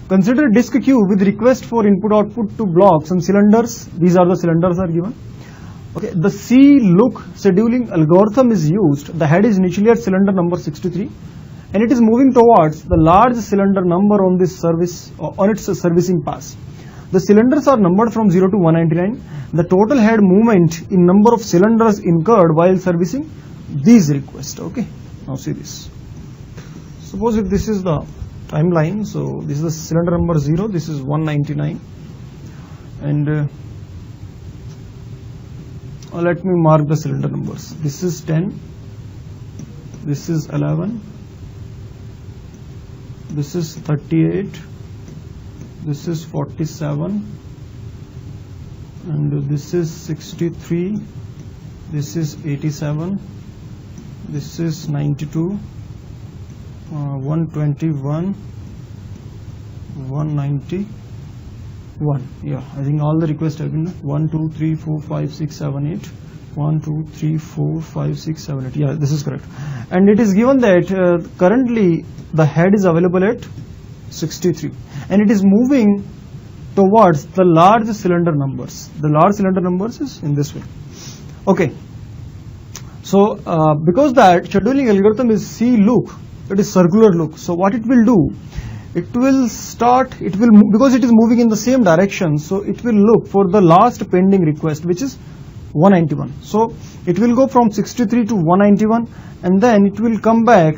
Consider disk queue with request for input output to blocks and cylinders. These are the cylinders are given. Okay, the C-look scheduling algorithm is used. The head is initially at cylinder number 63 and it is moving towards the large cylinder number on this service on its servicing pass. The cylinders are numbered from 0 to 199. The total head movement in number of cylinders incurred while servicing these requests. Okay, now see this. Suppose if this is the timeline, so this is the cylinder number 0, this is 199, and let me mark the cylinder numbers. This is 10, this is 11, this is 38, this is 47, and this is 63, this is 87, this is 92, 121, 191. Yeah, I think all the requests have been 1, 2, 3, 4, 5, 6, 7, 8. 1, 2, 3, 4, 5, 6, 7, 8. Yeah, this is correct. And it is given that currently the head is available at 63 and it is moving towards the large cylinder numbers. The large cylinder numbers is in this way. Okay. So because that scheduling algorithm is C-look, it is circular look. So what it will do, it will move, because it is moving in the same direction, so it will look for the last pending request, which is 191. So it will go from 63 to 191 and then it will come back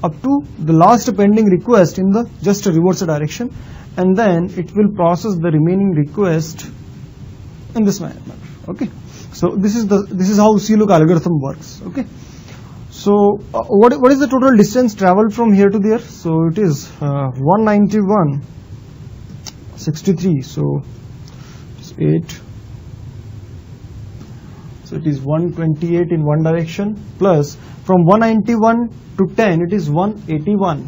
up to the last pending request in the just reverse direction, and then it will process the remaining request in this manner. Okay, so this is how C-look algorithm works. Okay, so what is the total distance traveled from here to there? So it is 191, 63, so it's 8. So it is 128 in one direction, plus from 191 to 10 it is 181,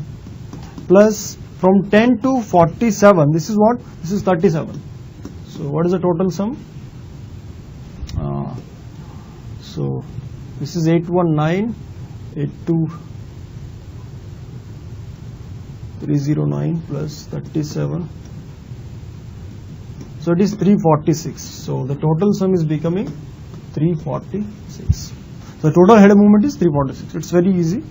plus from 10 to 47 this is what? This is 37. So what is the total sum? So this is 819, 82, 309 plus 37. So it is 346. So the total sum is becoming 346. The total head movement is 346. It's very easy.